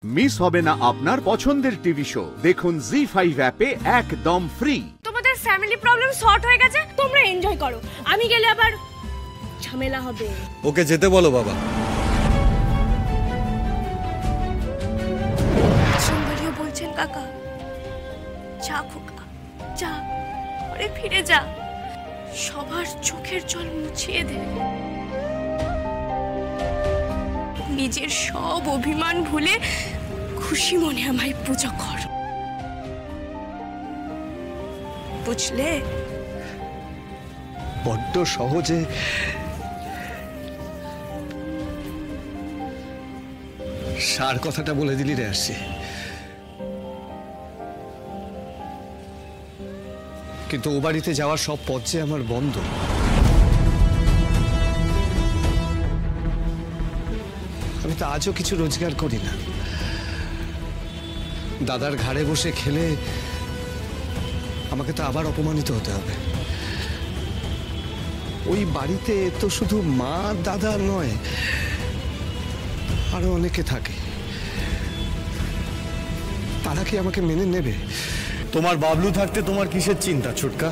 Miss হবে না আপনার পছন্দের টিভি শো। দেখুন জি5 অ্যাপে একদম ফ্রি। তোমাদের ফ্যামিলি প্রবলেম সর্ট হয়ে গেছে, তোমরা এনজয় করো। আমি গেলে আবার ঝামেলা হবে। ওকে যেতে বলো বাবা। সুন্দরীও বলছেন কাকা, যা খোকা যা, ঘরে ফিরে যা, সবার চোখের জল মুছিয়ে দে, নিজের সব অভিমান ভুলে খুশি মনে আমায় পূজা কর, বুঝলে? বড্ড সহজে সার কথাটা বলে দিলি রে। আসছি কিন্তু ও বাড়িতে যাওয়ার সব পথ যে আমার বন্ধ। আমি তো আজও কিছু রোজগার করি না। দাদার ঘাড়ে বসে খেলে আমাকে তো আবার অপমানিত হতে হবে। ওই বাড়িতে তো শুধু মা দাদা নয়, আরো অনেকে থাকে। তারা কি আমাকে মেনে নেবে? তোমার বাবলু থাকতে তোমার কিসের চিন্তা ছোটকা?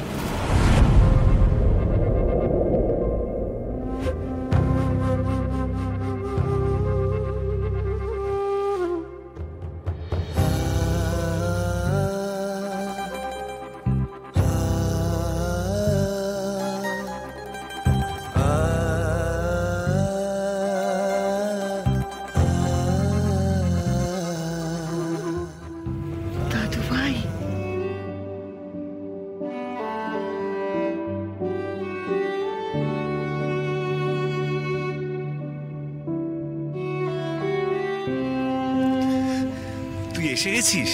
তুই এসে গেছিস?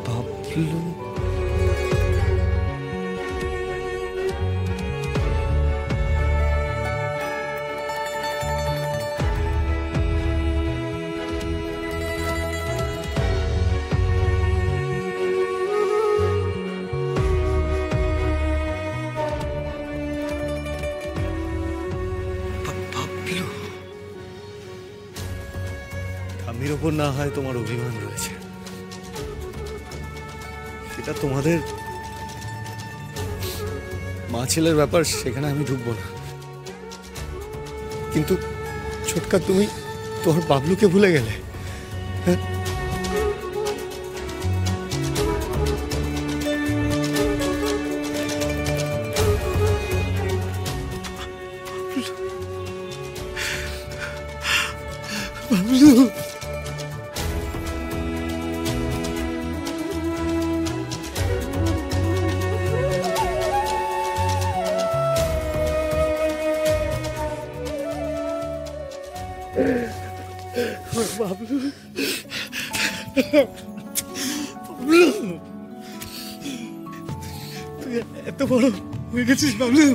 বাবলু ঠাম্মির ওপর না হয় তোমার অভিমান রয়েছে, সেটা তোমাদের মা ছেলের ব্যাপার, সেখানে আমি ঢুকবো না। কিন্তু ছোটকা, তুমি তোমার বাবলুকে ভুলে গেলে। হ্যাঁ, বাবলু বাবলু বাবলু, তুই এত বড় হয়ে গেছিস বাবলু,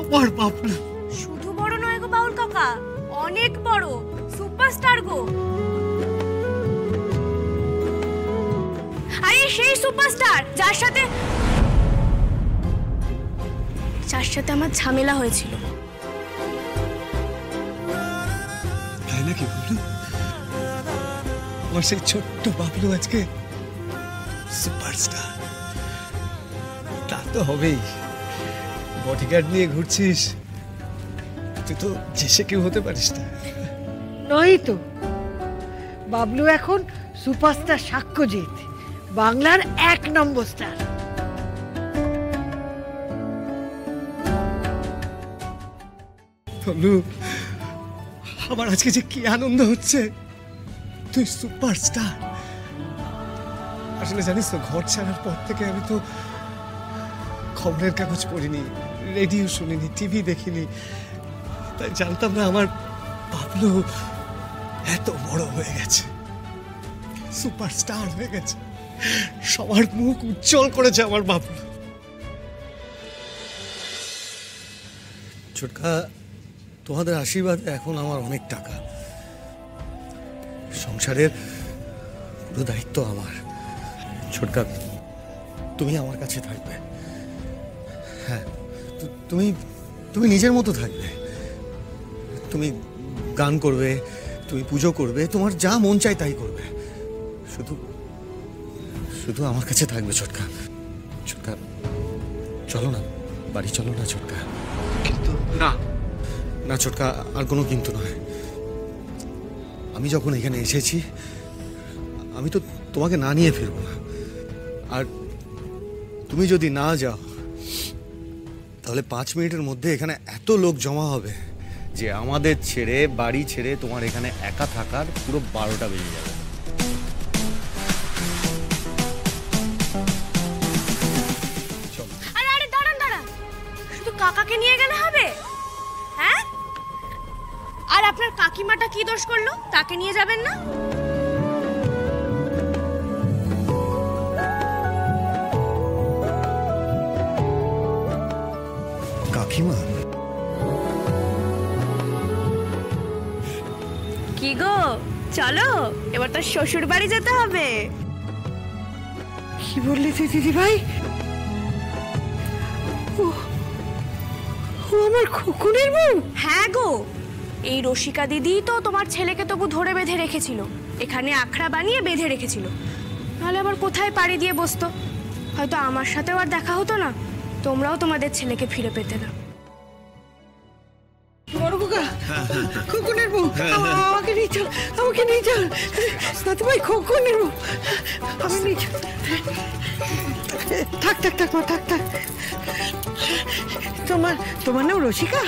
আমার বাবলু। শুধু বড় নয় গো বাউল কাকা, অনেক বড়, সুপারস্টার গো। আরে সেই সুপারস্টার যার সাথে আমার ঝামেলা হয়েছিল। তাই নাকি বাবলু? আমার সেই ছোট্ট বাবলু আজকে সুপারস্টার। তা তো হবেই। বডিগার্ড নিয়ে ঘুরছিস, তুই তো যে সে কেউ হতে পারিস না। নয় তো, বাবলু এখন সুপারস্টার সাক্ষ্যজিৎ, বাংলার 1 নম্বর স্টার। বাবলু, আমার আজকে যে কি আনন্দ হচ্ছে, তুই সুপারস্টার। আসলে জানিস তো, ঘর ছাড়ার পর থেকে আমি তো খবরের কাগজ পড়িনি, রেডিও শুনিনি, টিভি দেখিনি, তাই জানতাম না আমার বাবলু এত বড় হয়ে গেছে, সুপারস্টার হয়ে গেছে, সবার মুখ উজ্জ্বল করেছে আমার বাবলু। ছোটকা, তোমাদের আশীর্বাদে এখন আমার অনেক টাকা, সংসারের পুরো দায়িত্ব আমার। ছোটকা, তুমি আমার কাছে থাকবে, হ্যাঁ, তুমি তুমি নিজের মতো থাকবে। তুমি গান করবে, তুমি পুজো করবে, তোমার যা মন চায় তাই করবে। শুধু শুধু আমার কাছে থাকবে ছোটকা। ছোটকা, চলো না, বাড়ি চলো না ছোটকা। কিন্তু না, না ছোটকা, আর কোনো কিন্তু নয়। আমি যখন এখানে এসেছি, আমি তো তোমাকে না নিয়ে ফিরবো না। আর তুমি যদি না যাও, তাহলে 5 মিনিটের মধ্যে এখানে এত লোক জমা হবে যে আমাদের ছেড়ে, বাড়ি ছেড়ে তোমার এখানে একা থাকার পুরো 12টা বেজে যাবে। আরে আরে দাঁড়ান দাঁড়ান, শুধু কাকাকে নিয়ে গেলে হবে? হ্যাঁ, আর আপনার কাকিমাটা কি দোষ করলো, তাকে নিয়ে যাবেন না? কাকিমা? কি গো, চলো এবার তো শ্বশুর বাড়ি যেতে হবে। কি বললি তুই দিদি ভাই? ও ও আমার খোকনের বউ? হ্যাঁ গো, এই রসিকা দিদি তো তোমার ছেলেকে তবু ধরে বেঁধে রেখেছিল, এখানে আখড়া বানিয়ে বেঁধে রেখেছিল। নাহলে আবার কোথায় পাড়ি দিয়ে বসতো, হয়তো আমার সাথেও আর দেখা হতো না, তোমরাও তোমাদের ছেলেকে ফিরে পেতে না। বড় খোকা, খোকনের বউ, আমাকে নিয়ে চল, আমাকে নিয়ে চল। দাদু ভাই, খোকনের বউ, আমি নিয়ে চল। থাক থাক থাক মা, থাক থাক। তোমার নাম রসিকা?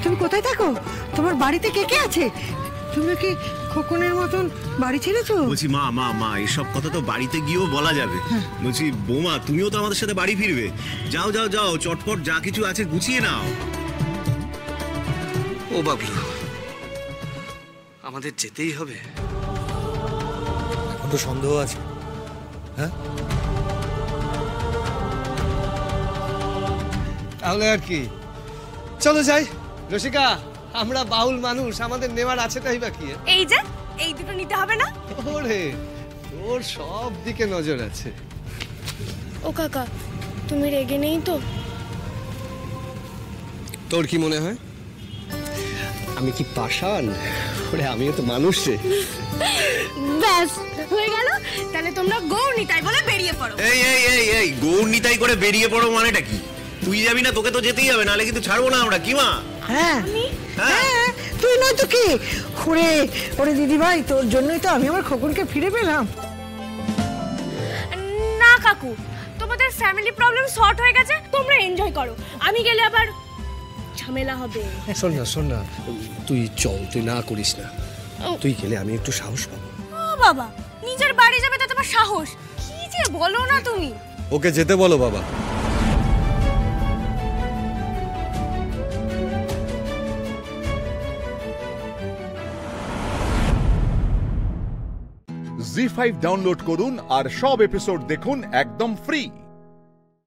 তুমি কোথায় থাকো? তোমার বাড়িতে কে কে আছে? তুমি কি খোকনের মতন বাড়ি ছেড়েছো? বলছি মা মা মা এসব কথা তো বাড়িতে গিয়েও বলা যাবে। বলছি বৌমা, তুমিও তো আমাদের সাথে বাড়ি ফিরবে। যাও যাও যাও, চটপট যা কিছু আছে গুছিয়ে নাও। ও বাবলু, আমাদের যেতেই হবে? এখন তো সন্দেহ আছে। হ্যাঁ, তাহলে আর কি, চলো যাই। রসিকা, আমরা বাউল মানুষ, আমাদের নেওয়ার আছেটাই বা কি? এই যে এই দুটো নিতে হবে না? ওরে, তোর সব দিকে নজর আছে। ও কাকা, তুমি রেগে নেই তো? তোর কি মনে হয় আমি কি পাষাণ? ওরে, আমিও তো মানুষ রে। ব্যাস হয়ে গেল, তাহলে তোমরা গৌরী তাই বলে বেরিয়ে পড়ো। এই এই এই এই, গৌর নিতাই করে বেরিয়ে পড়ো মানেটা কি? তুই যাবি না? তোকে তো যেতেই হবে, নাহলে কিন্তু ছাড়বো না আমরা। কি মা? হ্যাঁ হ্যাঁ, হ্যাঁ, তুই নয় তো কি? ওরে ওরে দিদি ভাই, তোর জন্যই তো আমি আমার খোকনকে ফিরে পেলাম। না কাকু, তোমাদের ফ্যামিলি প্রবলেম সর্ট হয়ে গেছে, তোমরা এনজয় করো, আমি গেলে আবার ঝামেলা হবে। শোন না, শোন না, তুই চল, তুই না করিস না। তুই গেলে আমি একটু সাহস পাবো। ও বাবা, নিজের বাড়ি যাবে তা তোমার সাহস? কি যে বলো না তুমি। ওকে যেতে বলো বাবা। জি5 ডাউনলোড করুন আর সব এপিসোড দেখুন একদম ফ্রি।